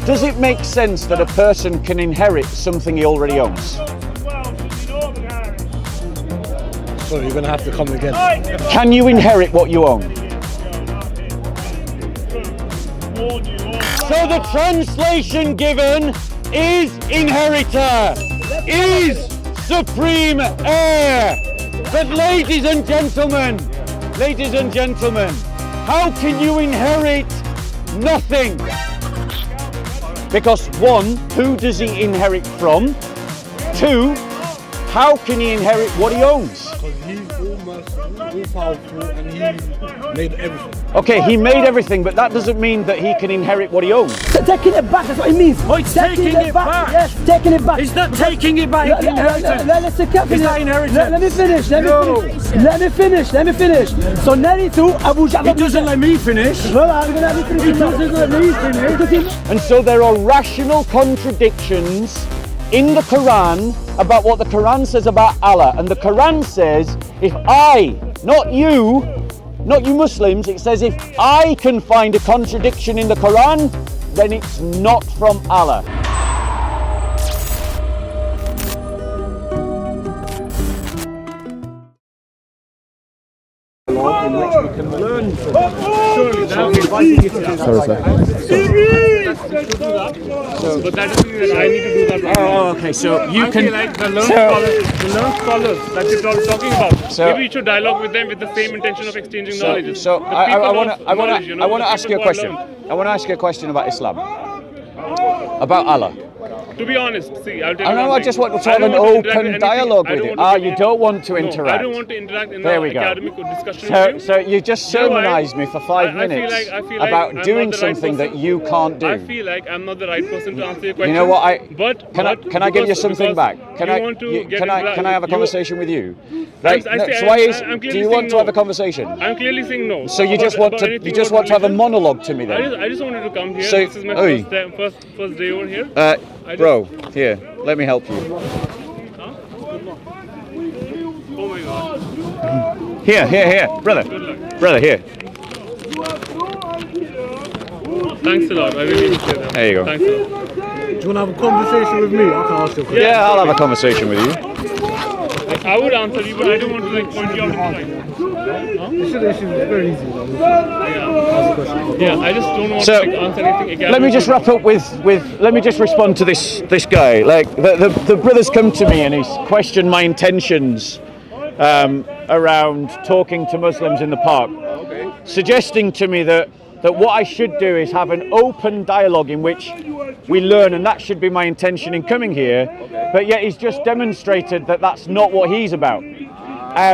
Does it make sense that a person can inherit something he already owns? So you're going to have to come again. Can you inherit what you own? So the translation given is inheritor, is supreme heir. But ladies and gentlemen, how can you inherit nothing? Because one, who does he inherit from? Two, how can he inherit what he owns? Because he's almost all powerful and he made everything. Okay, he made everything, but that doesn't mean that he can inherit what he owns. So taking it back, that's what it means. Oh, it's taking it back. Yes, taking it back. It's not taking it back. Let's It's not inheritance. Let me finish. Let me finish. So 92, Abu Ja'far. He doesn't let me finish. Well, I'm gonna let me finish. He doesn't let me finish. And so there are rational contradictions in the Quran about what the Quran says about Allah. And the Quran says, if I, not you Muslims, it says if I can find a contradiction in the Quran, then it's not from Allah. In which we can learn from. Surely that's but that doesn't mean that I need to do that. Oh, okay, so you I can... feel like the learned scholars that you're talking about. Maybe you should dialogue with them with the same intention of exchanging knowledge. So I want to ask you a question. I want to ask you a question about Islam, about Allah. To be honest, see, I'll tell you. I just want to have an open dialogue with you. You don't want to interact. I don't want to interact in there the we go. academic discussion with you. So you just sermonized me for 5 minutes I feel about I'm doing not the right something person. that you can't do. I feel like I'm not the right person to answer your question. You know what? Can I give you because- something back? Can I have a conversation with you? Right? I'm Do you want to have a conversation? I'm clearly saying no. So you just want to have a monologue to me then? I just wanted to come here. So- This is my first day over here. Bro, here, let me help you. Oh my God. Here, brother, here. Thanks a lot. I really appreciate that. There you go. Thanks a lot. Do you want to have a conversation with me? I can ask you a question. Yeah, I'll have a conversation with you. I would answer you, but I don't want to point you out in the It's very easy. Yeah, I just don't want So, to answer anything. Let me just wrap up with let me just respond to this guy. Like the brother's come to me and he's questioned my intentions around talking to Muslims in the park, suggesting to me that what I should do is have an open dialogue in which we learn, and that should be my intention in coming here. But yet he's just demonstrated that that's not what he's about.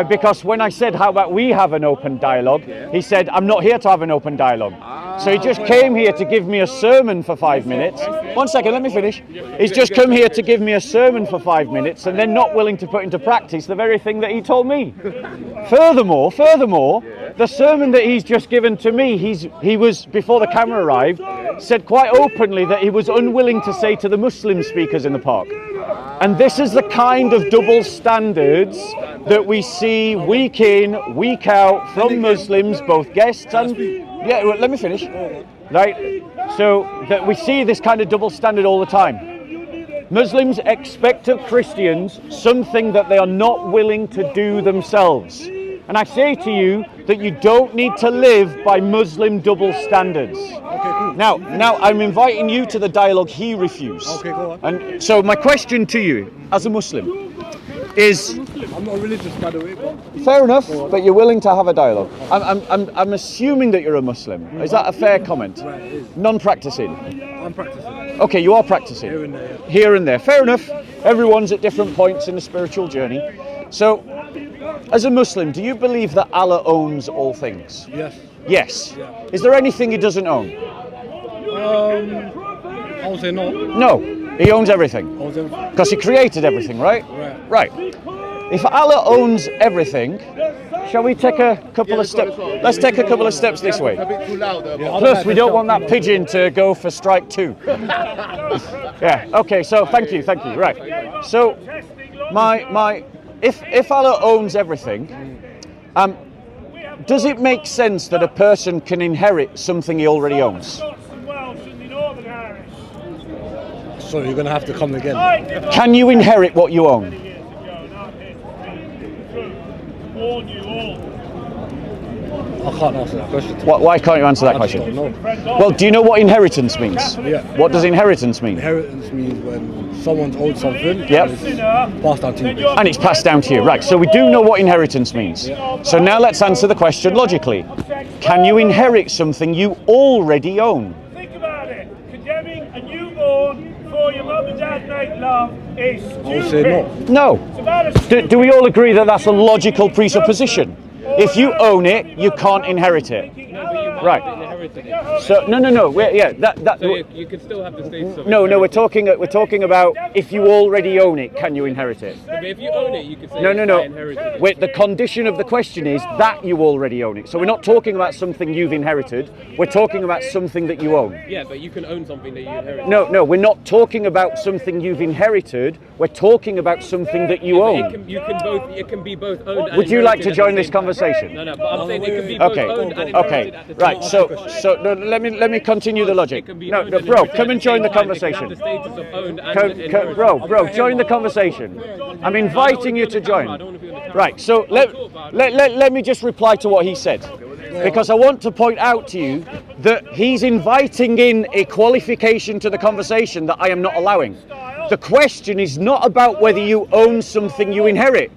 Because when I said, how about we have an open dialogue, he said, I'm not here to have an open dialogue. So he just came here to give me a sermon for 5 minutes. 1 second, let me finish. He's just come here to give me a sermon for 5 minutes and then not willing to put into practice the very thing that he told me. Furthermore, the sermon that he's just given to me, he was, before the camera arrived, said quite openly that he was unwilling to say to the Muslim speakers in the park. And this is the kind of double standards that we see week in, week out from Muslims, both guests and... Yeah, well, let me finish. Right? So that we see this kind of double standard all the time. Muslims expect of Christians something that they are not willing to do themselves. And I say to you that you don't need to live by Muslim double standards. Okay, cool. Now I'm inviting you to the dialogue he refused. Okay, go on. And so my question to you, as a Muslim, is... I'm not religious, by the way, but... Fair enough, but you're willing to have a dialogue. I'm assuming that you're a Muslim. Is that a fair comment? Right, it is. Non-practicing? I'm practicing. Okay, you are practicing. Here and there, yeah. Here and there. Fair enough. Everyone's at different points in the spiritual journey. So, as a Muslim, do you believe that Allah owns all things? Yes. Yes. Yeah. Is there anything he doesn't own? I would say no. No. He owns everything. I would say... Because he created everything, right? Right. Right. If Allah owns everything, shall we take a couple of steps? Let's take a couple of steps this way. A bit too loud. Plus, we don't want that pigeon to go for strike 2. Yeah. Okay. So, thank you. Right. So, if Allah owns everything, does it make sense that a person can inherit something he already owns? So you're gonna have to come again. Can you inherit what you own? I can't answer that question. Why can't you answer that I just question? don't know. Well, do you know what inheritance means? Yeah. What does inheritance mean? Inheritance means when someone's owed something. Yep. And it's passed down to you. And it's passed down to you, right? So we do know what inheritance means. So now let's answer the question logically. Can you inherit something you already own? Think about it. Condemning a newborn before your mum and dad make love is stupid. I would say no. No. Do we all agree that that's a logical presupposition? If you own it, you can't inherit it. Right. So no. You could still have the status of No, we're talking about if you already own it, can you inherit it? But if you own it, you could say No. I inherited it. Wait, the condition of the question is that you already own it. So we're not talking about something you've inherited. We're talking about something that you own. Yeah, but you can own something that you inherited. No, we're not talking about something you've inherited. We're talking about something that you own. It can be both owned and Would you like to inherited at join the this same conversation? time. No, but I'm saying it can be both Okay, owned and okay, inherited at the same right. time. So no, let me continue the logic. It can be No, owned and bro, inherited come at and the join same the time. It can conversation. have the status of owned and inherited. Bro, join the conversation. I'm inviting you to join. Right. So let me just reply to what he said, because I want to point out to you that he's inviting in a qualification to the conversation that I am not allowing. The question is not about whether you own something you inherit.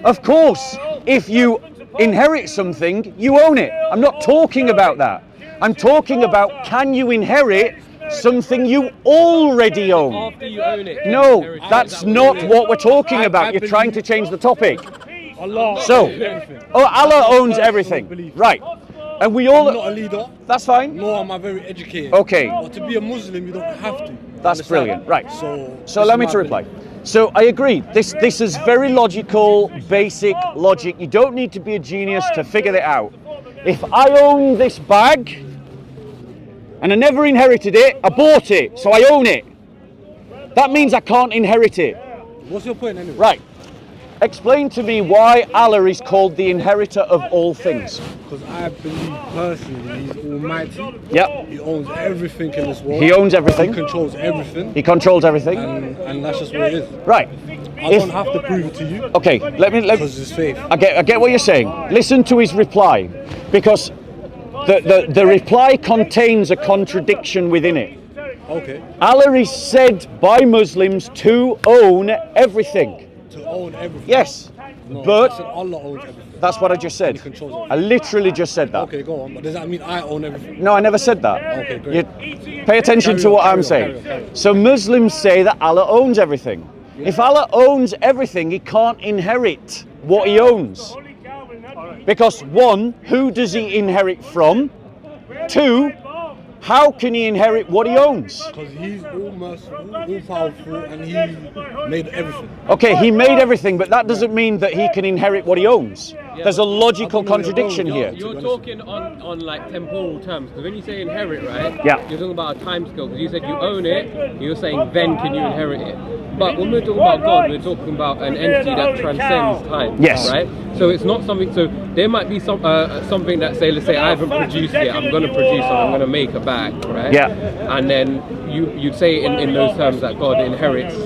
Of course, if you inherit something, you own it. I'm not talking about that. I'm talking about, can you inherit something you already own? After you own it. No, that's not what we're talking about. You're trying to change the topic. So, Allah owns everything. Right. And we all... I'm not a leader. That's fine. Nor am I very educated. Okay. But to be a Muslim, you don't have to. That's Understand? brilliant. Right. So allow me to reply. Opinion. So I agree. This is very logical, basic logic. You don't need to be a genius to figure that out. If I own this bag and I never inherited it, I bought it, so I own it. That means I can't inherit it. What's your point anyway? Right. Explain to me why Allah is called the inheritor of all things. Because I believe personally He's almighty. Yep. He owns everything in this world. He owns everything. He controls everything. He controls everything. And that's just what it is. Right. I don't have to prove it to you. Okay, let me Because it's faith. I get what you're saying. Listen to his reply, because the reply contains a contradiction within it. Okay. Allah is said by Muslims to own everything. To own everything. Yes, No, but I said Allah owns everything. that's what I just said. He controls everything. I literally just said that. Okay, go on. But does that mean I own everything? No, I never said that. Okay, great. You pay attention to what I'm saying. So Muslims say that Allah owns everything. If Allah owns everything, he can't inherit what he owns. Because one, who does he inherit from? Two, how can he inherit what he owns? Because He's all merciful, all powerful, and He made everything. Okay, he made everything, but that doesn't mean that he can inherit what he owns. There's a logical contradiction here. You're talking on like temporal terms, because when you say inherit, right? Yeah. You're talking about a time scale, because you said you own it, you're saying then can you inherit it. But when we're talking about God, we're talking about an entity that transcends time. Yes. Right? So it's not something, so there might be something that say, let's say I haven't produced it, I'm going to produce it, I'm going to make a bag, right? Yeah. And then you'd say in those terms that God inherits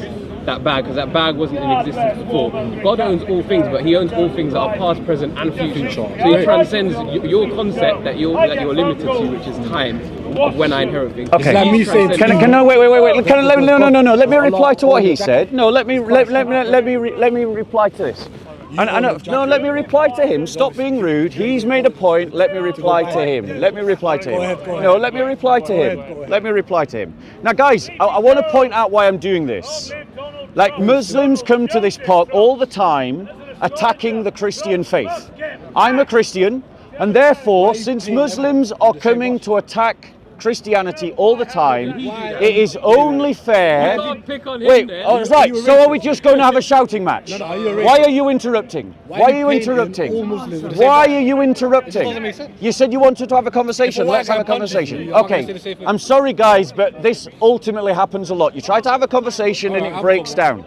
that bag, because that bag wasn't in existence before. God owns all things, but he owns all things that are past, present and future. So he transcends your concept that you're limited to, which is time, of when I inherit things. Okay. Let me say Wait. No. Let me reply to what he said. No, let me reply to this. Let me reply to him. Stop being rude. He's made a point. Let me reply to him. Let me reply to him. No, let me reply to him. Let me reply to him. Now, guys, I want to point out why I'm doing this. Like, Muslims come to this park all the time attacking the Christian faith. I'm a Christian, and therefore, since Muslims are coming to attack Christianity all the time, it is only fair. Wait, right, so are we just going to have a shouting match? Why are you interrupting? Why are you interrupting? Why are you interrupting? You said you wanted to have a conversation. Let's have a conversation. Okay, I'm sorry guys, but this ultimately happens a lot. You try to have a conversation and it breaks down.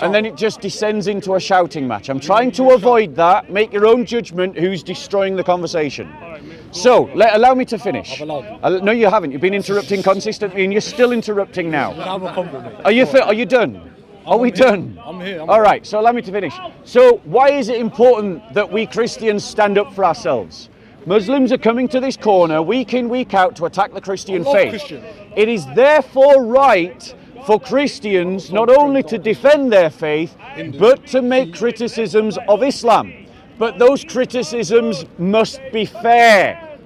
And then it just descends into a shouting match. I'm trying to avoid that. Make your own judgment who's destroying the conversation. So, allow me to finish. I've allowed you. No, you haven't. You've been interrupting consistently, and you're still interrupting now. Have a compliment. Are you done? Are we done? I'm here. All right, so allow me to finish. So why is it important that we Christians stand up for ourselves? Muslims are coming to this corner week in, week out to attack the Christian faith. Christians. It is therefore right for Christians not only to defend their faith, but to make criticisms of Islam. But those criticisms must be fair.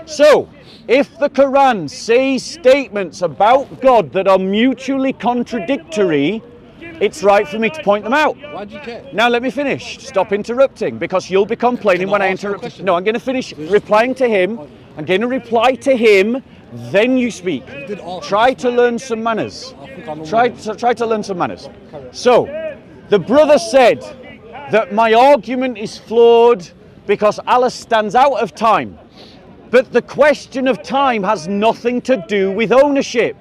So, if the Quran says statements about God that are mutually contradictory, it's right for me to point them out. Why do you care? Now let me finish. Stop interrupting, because you'll be complaining when I interrupt. No, I'm going to finish replying to him. I'm going to reply to him, then you speak. Try to learn some manners. Try to learn some manners. So, the brother said that my argument is flawed because Allah stands out of time. But the question of time has nothing to do with ownership.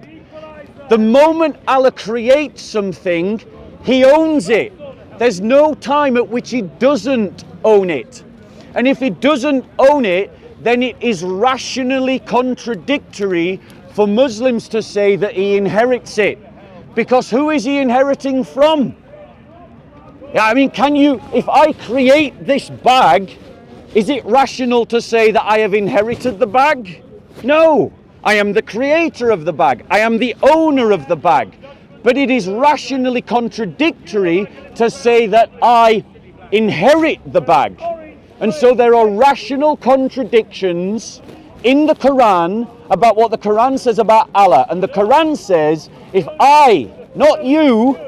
The moment Allah creates something, He owns it. There's no time at which He doesn't own it. And if He doesn't own it, then it is rationally contradictory for Muslims to say that He inherits it. Because who is He inheriting from? Yeah, I mean, if I create this bag, is it rational to say that I have inherited the bag? No. I am the creator of the bag. I am the owner of the bag. But it is rationally contradictory to say that I inherit the bag. And so there are rational contradictions in the Quran about what the Quran says about Allah. And the Quran says, if I, not you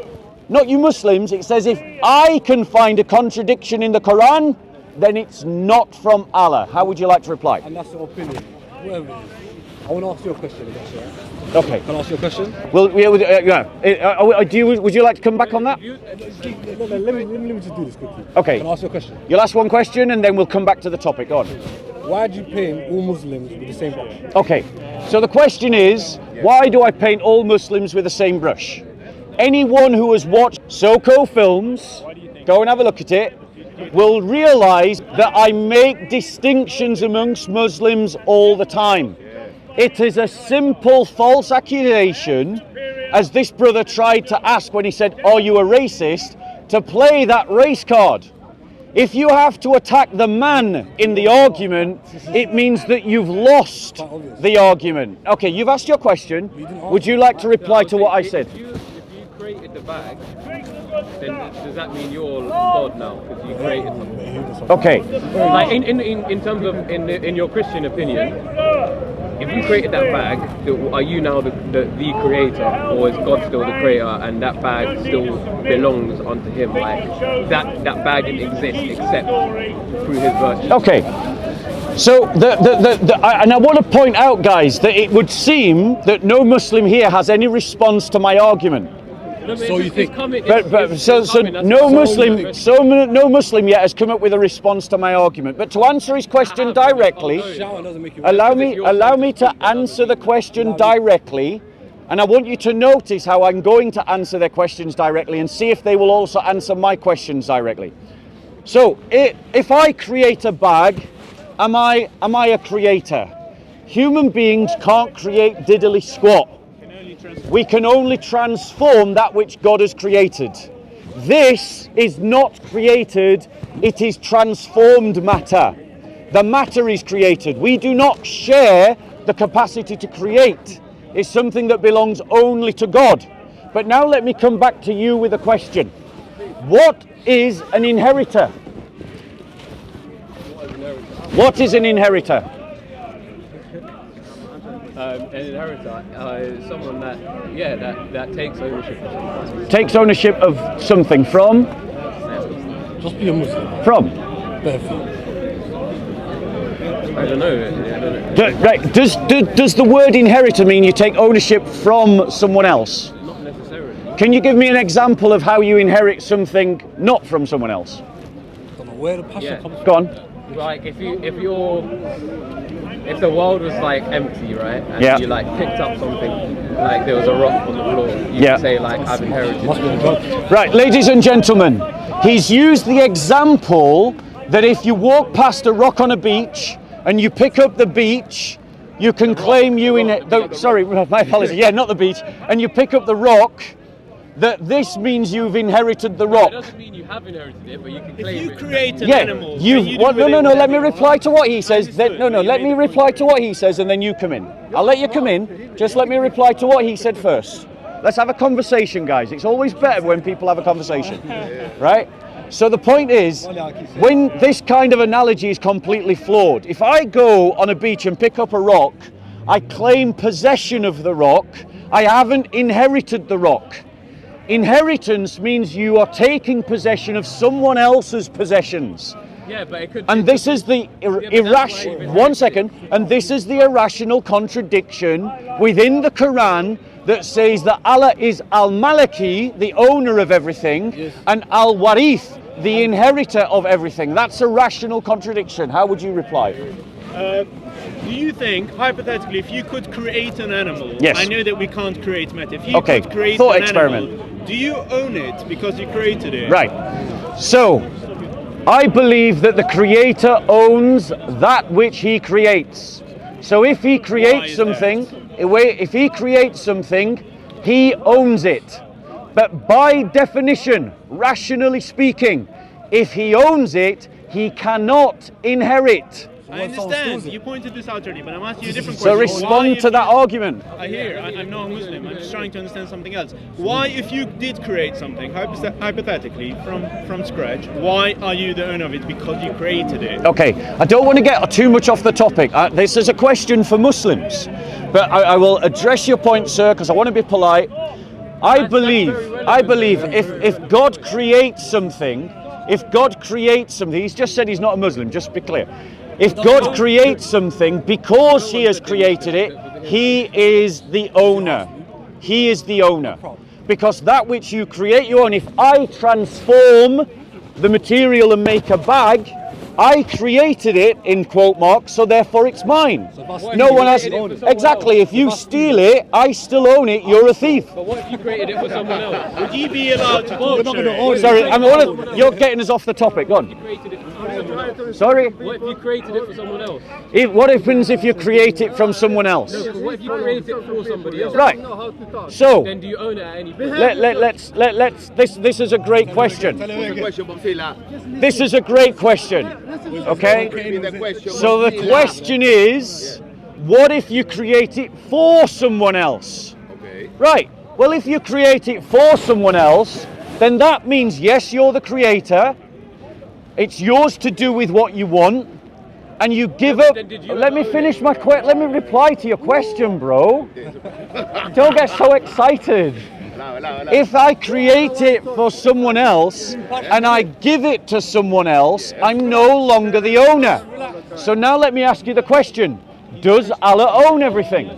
Muslims, it says if I can find a contradiction in the Quran, then it's not from Allah. How would you like to reply? And that's your opinion. Whatever it is. I want to ask you a question, if that's all right. Okay. Can I ask you a question? Well, would you like to come back on that? Let me just do this quickly. Okay. Can I ask you a question? You'll ask one question and then we'll come back to the topic. Go on. Why do you paint all Muslims with the same brush? Okay. So the question is, why do I paint all Muslims with the same brush? Anyone who has watched Soko films, go and have a look at it, will realize that I make distinctions amongst Muslims all the time. It is a simple false accusation, as this brother tried to ask when he said, are you a racist, to play that race card. If you have to attack the man in the argument, it means that you've lost the argument. Okay, you've asked your question. Would you like to reply to what I said? If you created the bag, then does that mean you're God now? Because you created something. Okay. Like in terms of in your Christian opinion, if you created that bag, are you now the creator, or is God still the creator and that bag still belongs unto Him? Like that bag didn't exist except through His virtue. Okay. So and I want to point out, guys, that it would seem that no Muslim here has any response to my argument. No, So you think? No Muslim yet has come up with a response to my argument. But to answer his question directly, allow me to answer the question directly, and I want you to notice how I'm going to answer their questions directly and see if they will also answer my questions directly. So, if I create a bag, am I a creator? Human beings can't create diddly squat. We can only transform that which God has created. This is not created, it is transformed matter. The matter is created. We do not share the capacity to create. It's something that belongs only to God. But now let me come back to you with a question. What is an inheritor? What is an inheritor? An inheritor is someone that takes ownership of something. Takes ownership of something from? Just be a Muslim. From? I don't know. Right. Does the word inheritor mean you take ownership from someone else? Not necessarily. Can you give me an example of how you inherit something not from someone else? I don't know where the passion comes from. Go on. Like if the world was like empty, right, and you like picked up something, like there was a rock on the floor, you could say like I've inherited. Right, ladies and gentlemen, he's used the example that if you walk past a rock on a beach and you pick up the beach, you can claim you sorry, my apologies. Yeah, not the beach, and you pick up the rock. That this means you've inherited the rock. It doesn't mean you have inherited it, but you can claim If you it. create an Yeah, animal, no. Let me reply to what he says. Let me reply to what he says, and then you come in. I'll let you come in. Just let me reply to what he said first. Let's have a conversation, guys. It's always better when people have a conversation, right? So the point is, when this kind of analogy is completely flawed, if I go on a beach and pick up a rock, I claim possession of the rock. I haven't inherited the rock. Inheritance means you are taking possession of someone else's possessions. Yeah, but it could. And this is the irrational. One second. And this is the irrational contradiction within the Quran that says that Allah is Al-Maliki, the owner of everything, and Al-Warith, the inheritor of everything. That's a rational contradiction. How would you reply? do you think, hypothetically, if you could create an animal, Yes. I know that we can't create matter, if you Okay, could create thought an experiment. animal, do you own it because you created it? Right. So, I believe that the Creator owns that which He creates. So if He creates is something, if He creates something, He owns it. But by definition, rationally speaking, if He owns it, He cannot inherit. I understand, you pointed this out already, but I'm asking you a different So question. respond Why to if that you- argument. I hear, I'm not a Muslim, I'm just trying to understand something else. Why, if you did create something, hypothetically, from scratch, why are you the owner of it? Because you created it. Okay, I don't want to get too much off the topic. This is a question for Muslims, but I will address your point, sir, because I want to be polite. I believe if God creates something, he's just said he's not a Muslim, just be clear. If God creates something, because He has created it, He is the owner. He is the owner. Because that which you create, you own. If I transform the material and make a bag, I created it, in quote marks, so therefore it's mine. No one has. Exactly, if you steal it, I still own it, you're a thief. But what if you created it for someone else? Would you be allowed to torture it? Sorry, you're getting us off the topic, go on. Created it for someone else. Sorry? What if you created it for someone else? What happens if you create it from someone else? But what if you created it for somebody else? Right. So, Then do you own it at any point? let's. This is a great question. This is a great question. Okay? So the question is, what if you create it for someone else? Right. Well, if you create it for someone else, then that means, yes, you're the creator. It's yours to do with what you want. And you give up. Let me finish my let me reply to your question, bro. Don't get so excited. If I create it for someone else and I give it to someone else, I'm no longer the owner. So now let me ask you the question. Does Allah own everything?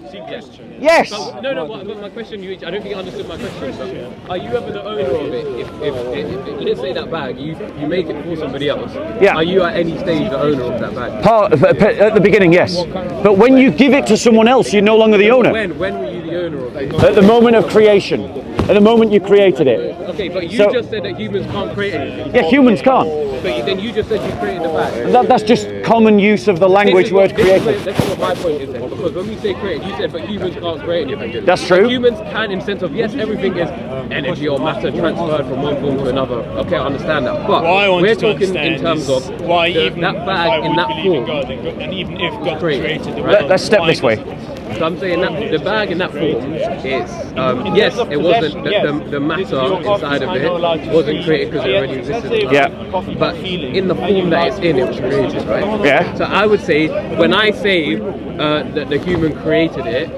Yes. No, but my question, I don't think you understood my question. Are you ever the owner of it? If let's say that bag, you make it for somebody else. Yeah. Are you at any stage the owner of that bag? At the beginning, yes. But when you give it to someone else, you're no longer the owner. When were you the owner of it? At the moment of creation. At the moment you created it. Okay, but you So- just said that humans can't create anything. Yeah, humans can't. But then you just said you created the bag. That's just common use of the language word created. That's what my point is then. Because when we say create, you said, but humans can't create anything. That's true. But humans can, in sense of, yes, everything is energy or matter transferred from one form to another. Okay, I understand that. But What I want we're to talking understand in terms is of why that even if bag I in would that believe in form. God, and even if God Created. created the world, Let's step why this way. So I'm saying that the bag in that form is, yes, it wasn't, the matter inside of it wasn't created because it already existed. Yeah. But in the form that it's in, it was created, right? Yeah. So I would say, when I say that the human created it,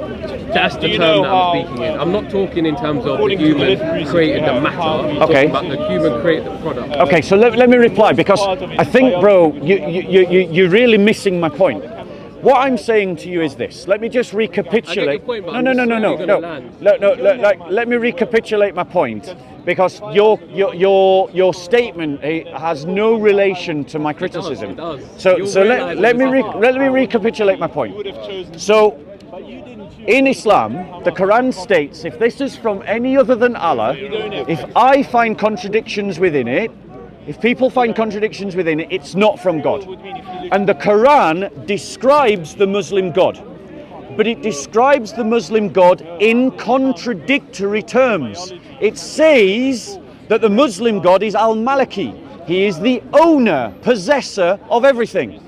that's the you term know that how- I'm speaking in. I'm not talking in terms of the According to human military created the how matter, we- I'm Okay. talking about the human created the product. Okay, so let me reply, because I think, bro, you're really missing my point. What I'm saying to you is this. Let me just recapitulate. I get your point, but No. I'm just slowly gonna land. Let me recapitulate my point, because your statement has no relation to my criticism. It does. So You'll so realise let me when it's let me recapitulate my point. would have chosen. So, in Islam, the Quran states, if this is from any other than Allah, if I find contradictions within it, if people find contradictions within it, it's not from God. And the Quran describes the Muslim God, but it describes the Muslim God in contradictory terms. It says that the Muslim God is Al-Maliki. He is the owner, possessor of everything.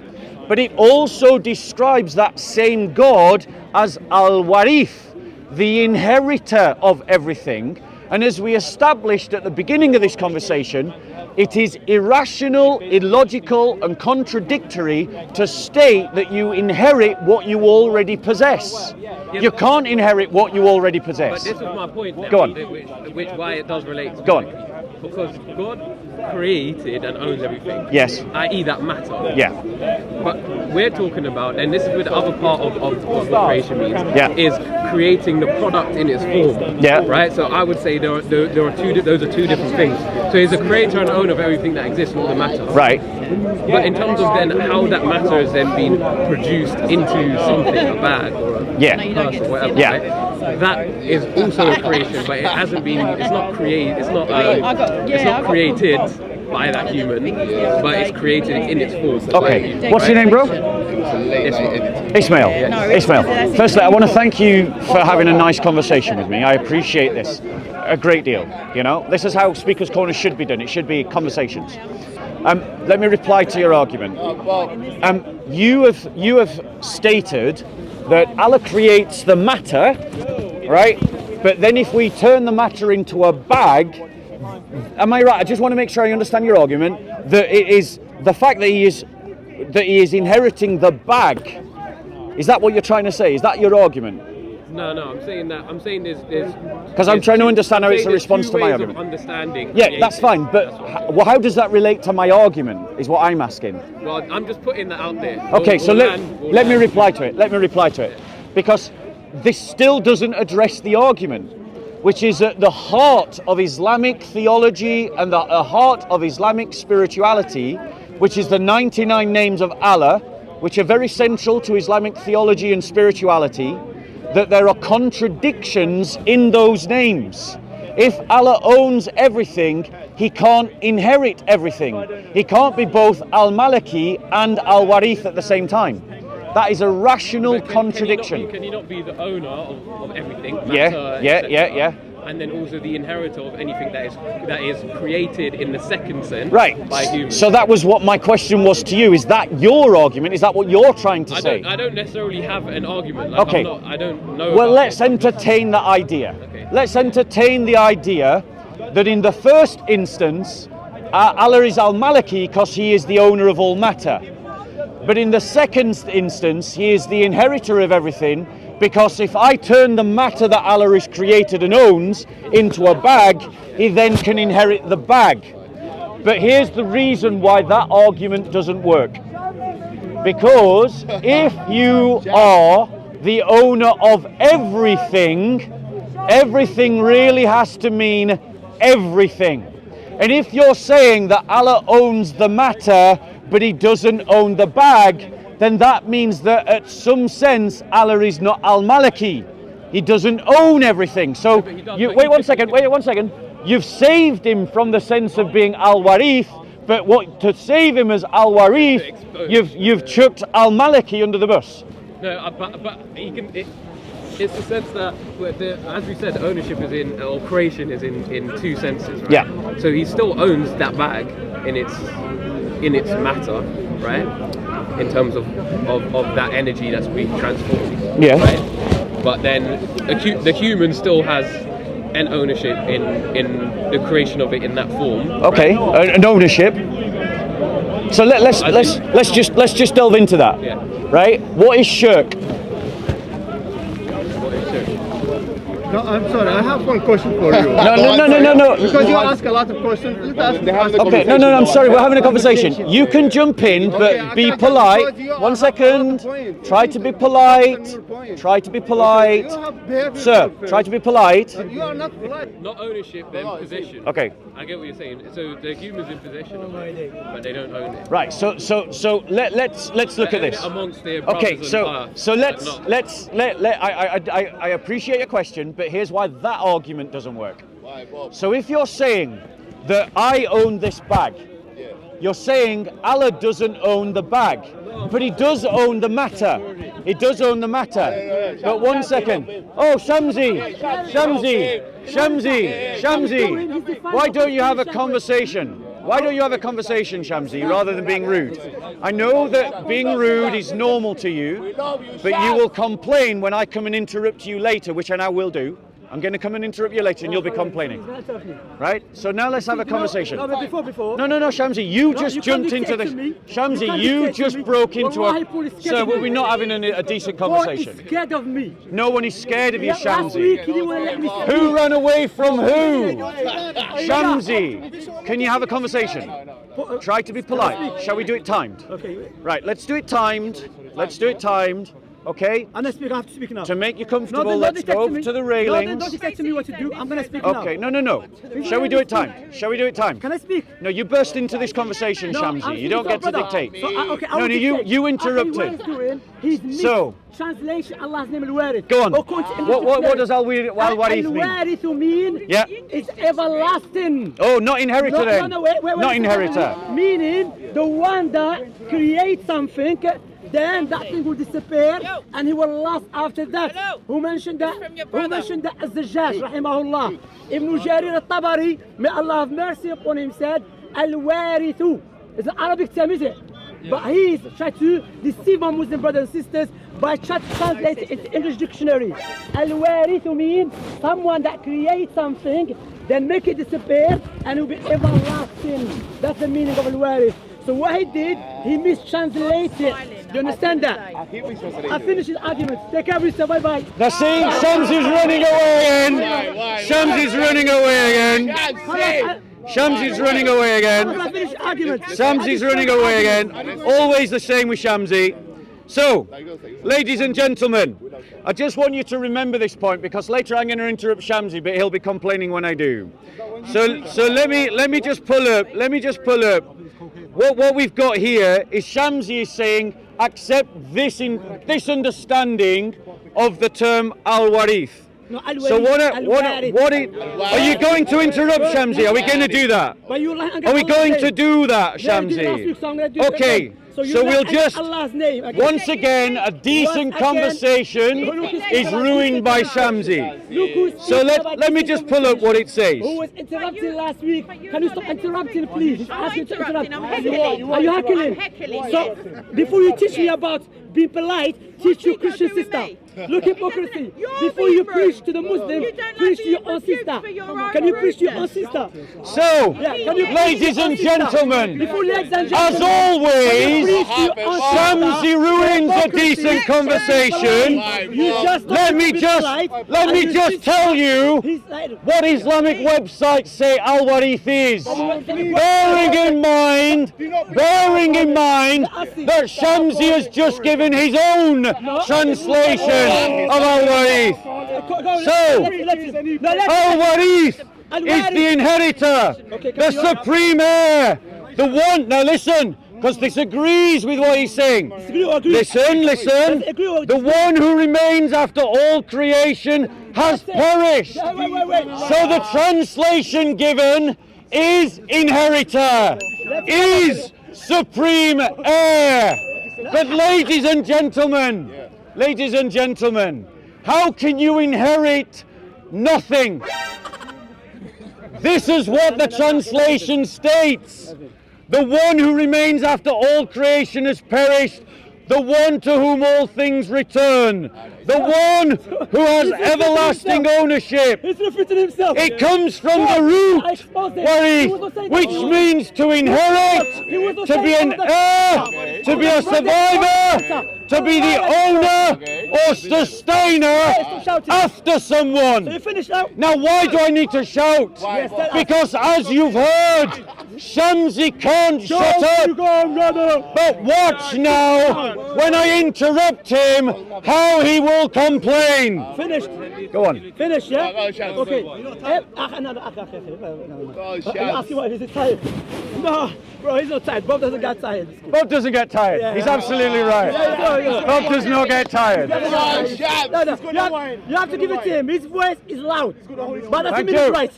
But it also describes that same God as Al-Warith, the inheritor of everything. And as we established at the beginning of this conversation, it is irrational, illogical, and contradictory to state that you inherit what you already possess. You can't inherit what you already possess. But this is my point now, Go on. which why it does relate to Go on. Because God created and owns everything. Yes. I.e. that matter. Yeah. But we're talking about, and this is where the other part of what creation means, Yeah. is creating the product in its form. Yeah. Right? So I would say those are two different things. So he's a creator and owner of everything that exists, not the matter. Right. But in terms of then how that matter is then being produced into something, a bag or a person, whatever, Yeah. right? That is also a creation, but it hasn't been. It's not created. It's not created by that human, but it's created in its form. Okay. What's your name, bro? Ismail. Ismail. Firstly, I want to thank you for having a nice conversation with me. I appreciate this a great deal. You know, this is how Speaker's Corner should be done. It should be conversations. Let me reply to your argument. You have stated that Allah creates the matter, right? But then if we turn the matter into a bag, am I right? I just want to make sure I understand your argument. That it is the fact that he is inheriting the bag. Is that what you're trying to say? Is that your argument? No, I'm saying there's because I'm trying to understand how it's a response to my argument. Understanding. Yeah, that's fine. But how does that relate to my argument? Is what I'm asking. Well, I'm just putting that out there. Okay, so let me reply to it. Let me reply to it, because this still doesn't address the argument, which is at the heart of Islamic theology and the heart of Islamic spirituality, which is the 99 names of Allah, which are very central to Islamic theology and spirituality, that there are contradictions in those names. If Allah owns everything, he can't inherit everything. He can't be both Al-Maliki and Al-Warith at the same time. That is a rational contradiction. Can you not be the owner of everything? Yeah. And then also the inheritor of anything that is created in the second sense, right, by humans. So that was what my question was to you. Is that your argument? Is that what you're trying to say? I don't necessarily have an argument. Like, okay. I don't know. Well, let's entertain the idea. Okay. Let's entertain the idea that in the first instance, Allah is Al-Maliki because he is the owner of all matter. But in the second instance, he is the inheritor of everything, because if I turn the matter that Allah has created and owns into a bag, he then can inherit the bag. But here's the reason why that argument doesn't work. Because if you are the owner of everything, everything really has to mean everything. And if you're saying that Allah owns the matter, but he doesn't own the bag, then that means that at some sense Allah is not Al-Maliki. He doesn't own everything. So wait one second. You've saved him from the sense of being Al-Warith, but to save him as Al-Warith, you've chucked Al-Maliki under the bus. No, but he can. It's the sense that, as we said, ownership is or creation is in two senses, right? Yeah. So he still owns that bag in its matter, right? In terms of that energy that's being transformed. Yeah. Right? But then the human still has an ownership in the creation of it in that form. Okay, right? An ownership. So let's just delve into that. Yeah. Right? What is shirk? No, I'm sorry. I have one question for you. No. Because you ask a lot of questions. Let's ask. Okay, no. I'm sorry. We're having a conversation. You can jump in, but be polite. 1 second. Try to be polite. Sir, try to be polite. You are not polite. Not ownership, then possession. Okay. I get what you're saying. So the humans in possession of it, but they don't own it. Right. So let's look at this. Amongst their Okay. brothers So and let's I appreciate your question, but here's why that argument doesn't work. So if you're saying that I own this bag, You're saying Allah doesn't own the bag, but he does own the matter. He does own the matter. But one second. Oh, Shamsi, why don't you have a conversation? Why don't you have a conversation, Shamsi, rather than being rude? I know that being rude is normal to you, but you will complain when I come and interrupt you later, which I now will do. I'm going to come and interrupt you later and you'll be complaining. Right? So now let's have a conversation. No, but before. No, Shamsi, you just you jumped can't into dictate this. to me. Shamsi, can't you dictate to just me. broke into Wallahi, a... police scared Sir, of me. we're not having a decent God conversation. is scared of me. No one is scared of you, Last week, Shamsi. he didn't want to let me speak. Who ran away from who? Shamsi, can you have a conversation? Try to be polite. Shall we do it timed? Okay. Right, let's do it timed. Let's do it timed. Okay? I'm going to speak. I have to speak now. To make you comfortable, then let's go over me. to the No, railings. then don't dictate to me what to do. I'm going to speak now. Okay, no. Shall we do it timed? Shall we do it timed? Can I speak? No, you burst into this conversation, No, I'm Shamsi. You don't get speaking to brother. dictate. So, okay, I No, will you dictate. interrupted. He's So- translation Allah's name al-Warith. Go on. What does al-Warith mean? Al-Warith mean Yeah. is everlasting. Oh, not inheritor then. Wait, Not inheritor. Meaning the one that creates something, then that thing will disappear and he will last after that. Who mentioned that? Who mentioned that? Az-Zajjaj, rahimahullah. Ibn Jarir al-Tabari, may Allah have mercy upon him, said, Al-Warithu. It's an Arabic term, is it? But he's trying to deceive my Muslim brothers and sisters by trying to translate it into English dictionary. Al-Warithu means someone that creates something, then make it disappear and it will be everlasting. That's the meaning of Al-Warith. So what he did, he mistranslated it. Do you understand that? I finished his argument. Take care of yourself. Bye-bye. Now see, Shamsi's running away again. Shamsi's running away again. Shamsi's running away again. I finished the argument. Shamsi's running away again. Always the same with Shamsi. So, ladies and gentlemen, I just want you to remember this point because later I'm going to interrupt Shamsi, but he'll be complaining when I do. So let me just pull up. What we've got here is Shamsi is saying accept this understanding of the term al-warith. No, So what are you going to interrupt Shamsi? Are we going to do that? Are we going to do that, Shamsi? Okay. So we'll just, once again, a decent conversation is ruined by Shamsi. So let me just pull up what it says. Who was interrupting last week? Can you stop interrupting, please? He's asking to interrupt. I'm heckling. Are you heckling? I'm heckling, So, before you teach me about being polite, teach your Christian sister. Look hypocrisy. Before you preach to the Muslim, preach to your own sister. Can you preach to your own sister? So, ladies and gentlemen, as always, Shamsi ruins a decent conversation. Let me just tell you what Islamic websites say al-warith is. Bearing in mind that Shamsi has just given his own translation of al-warith. So, al-warith is the inheritor, the supreme heir, the one. Now listen, because this agrees with what he's saying. Listen. The one who remains after all creation has perished. So the translation given is inheritor, is supreme heir. But ladies and gentlemen, how can you inherit nothing? This is what the translation states. The one who remains after all creation has perished, the one to whom all things return, the one who has everlasting ownership. It comes from the root, warith, which means to inherit, to be an heir, to be a survivor, to be the owner or sustainer after someone. Now why do I need to shout? Because as you've heard, Shamsi can't shut up. But watch now, when I interrupt him, how he will complain. Finished. Go on. Finished, yeah? Okay. Ask you what, is it tired? No, bro, he's not tired. Bob doesn't get tired. Bob doesn't get tired. Yeah. He's absolutely right. Bob does not get tired. No, you have to give it to him. His voice is loud, but doesn't Thank mean you. it's right.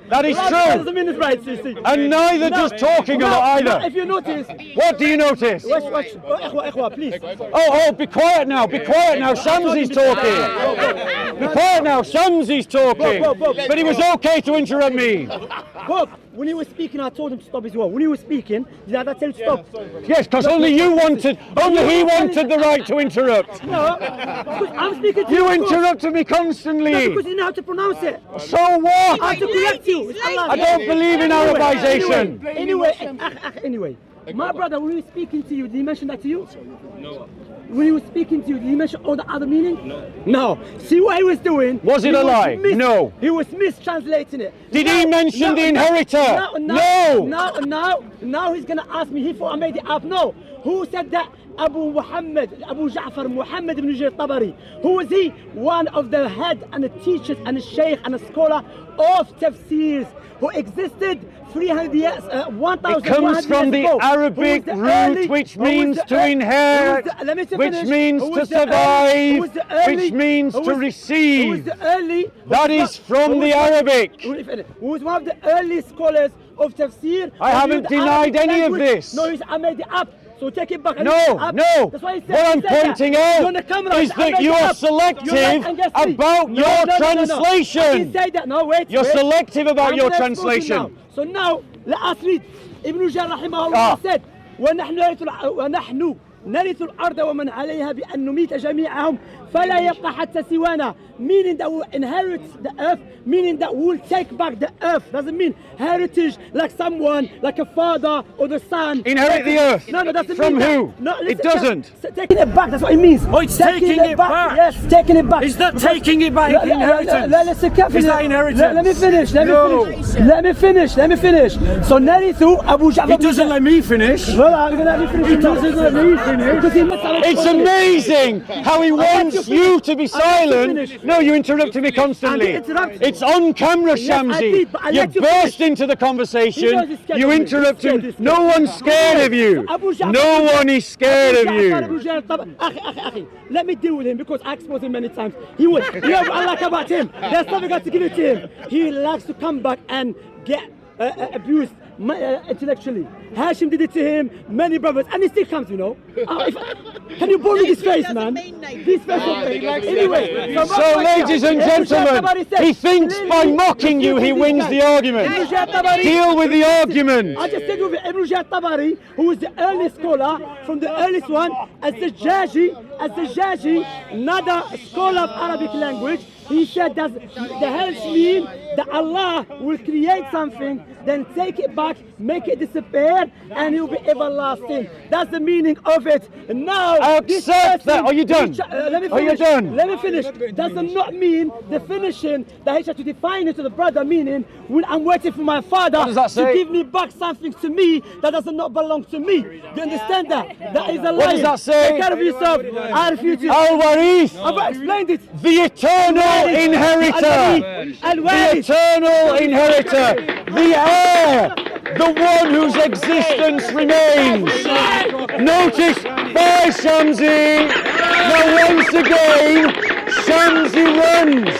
That is Loud true. doesn't mean it's right, you see. And neither does talking a lot No, either. if you notice, What do you notice? watch. Ikhwa, please. Oh, be quiet now. Be quiet now. Shamsi's talking. Be quiet now. Shamsi's talking. Bob. But he was okay to interrupt me. Bob, when he was speaking, I told him to stop as well. When he was speaking, did I not tell you to stop? Yes, because only he wanted the right to interrupt. No, because I'm speaking to You you. interrupted me No, constantly. because you know how to pronounce it. So I what? have to correct you. It's Allah. I don't believe in Arabization. Anyway, my brother, when he was speaking to you, did he mention that to you? No. When he was speaking to you, did he mention all the other meaning? No. See what he was doing? Was it a lie? No. He was mistranslating it. Did he mention the inheritor? No. Now he's gonna ask me. He thought I made it up. No. Who said that? Abu Ja'far Muhammad ibn Jarir Tabari. Who was he? One of the head and the teachers and the sheikh and the scholar of tafsirs who existed 300 years, 1,000 It comes from the ago. Arabic Who was the root, early- which who was means the to early- inherit, who was the- let me which finish. means Who to was the early- survive, who was the early- which means who to was- Who receive. was the early? That is from who the was- Arabic. Who was one of the early scholars of tafsir. I haven't Who knew the denied Arabic any of language. this. No, I made it up. So take it back. I No, made it up. no. That's why he said, What he I'm said that. pointing You're out on the camera. is I that made you it are up. selective You're right, and guess me. about your No. I translation. didn't say that. No, wait. You're wait. selective about I'm your gonna expose you translation. now. So now, let us read. Ibn Jarir رحمه الله said, ونحن نرث الأرض ومن عليها بأن نميت جميعهم فلا يبقى حتى سوانا, meaning that we'll inherit the earth, meaning that we'll take back the earth. Doesn't mean heritage like someone, like a father or the son. Inherit the earth. No, doesn't From mean who? That. No, It doesn't. Taking it back, that's what it means. Oh, it's taking it back. Yes, taking it back. Is that taking it back inheritance? Listen carefully. Is that inheritance? Let me finish. No. Let me finish. So Narithu Abu Ja'far. He doesn't let me finish. Well, I'm gonna let me finish. He doesn't let me finish. It's amazing how he wants you to be silent. No, you interrupted me constantly. I did interrupt. It's on camera, Yes, I Shamsi. did, but I You let you burst finish. into the He knows conversation. he's scared You of me. interrupted. He's scared. No one's scared of you. Abu Ja'far- No one is scared of you. أخي, let me deal with him because I exposed him many times. He would. You know what I like about him? There's something I got to give it to him. He likes to come back and get abused intellectually. Hashim did it to him, many brothers, and he still comes, you know. Can you believe this face, man? This face of anyway. So, ladies and gentlemen, he thinks by mocking you he wins the argument. Deal with the argument. I just said with Ibn Jarir Tabari, who is the early scholar from the earliest one, as the Jaji, another scholar of Arabic language. He said that the helps mean that Allah will create something, then take it back, make it disappear, and it will be everlasting. That's the meaning of it. Now, I accept that. Are you done? Let me Are you finish. done? Let me finish. Does not mean the finishing that he tried to define it to the brother, meaning when I'm waiting for my father does that say? to give me back something to me that does not belong to me. Do you understand that? That is a lie. What does that say? Take care of yourself. I refuse to. Al-Warith, I've explained it. the eternal inheritor. The eternal inheritor. The heir. The one whose existence remains. Notice, by Shamsi. Now once again, Shamsi runs.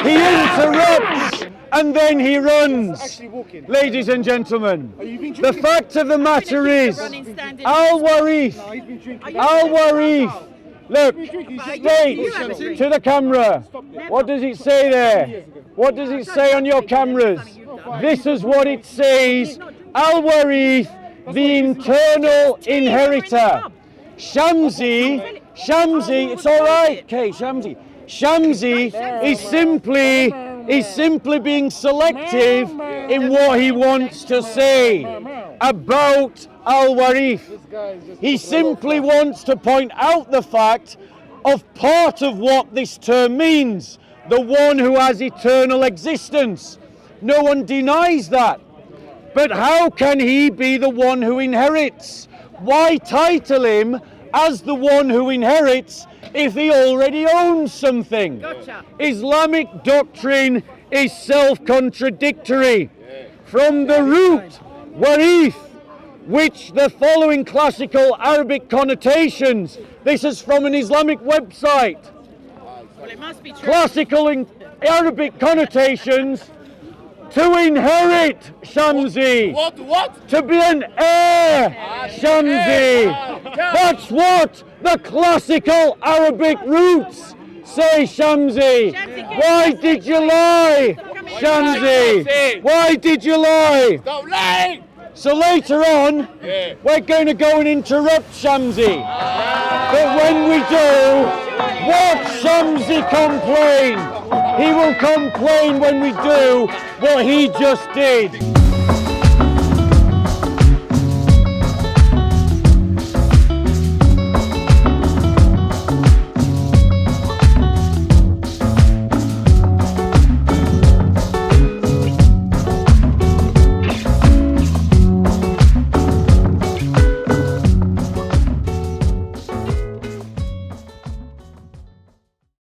He interrupts and then he runs. Ladies and gentlemen, the fact of the matter is, Al-Warith, look, straight to the camera. What does it say there? What does it say on your cameras? This is what it says. Al-Warith, the internal inheritor. Shamsi, it's all right. Okay, Shamsi. Shamsi is simply being selective in what he wants to say about Al-Warith. He simply wants to point out the fact of part of what this term means, the one who has eternal existence. No one denies that. But how can he be the one who inherits? Why title him as the one who inherits if he already owns something? Gotcha. Islamic doctrine is self-contradictory. From the root, warith, which the following classical Arabic connotations. This is from an Islamic website. Well, it must be true. Classical Arabic connotations. To inherit, Shamsi. What? To be an heir, Shamsi. That's what the classical Arabic roots say, Shamsi. Why did you lie, Shamsi? Why did you lie? Don't lie! So later on, we're going to go and interrupt Shamsi. But when we do, watch Shamsi complain. He will complain when we do what he just did.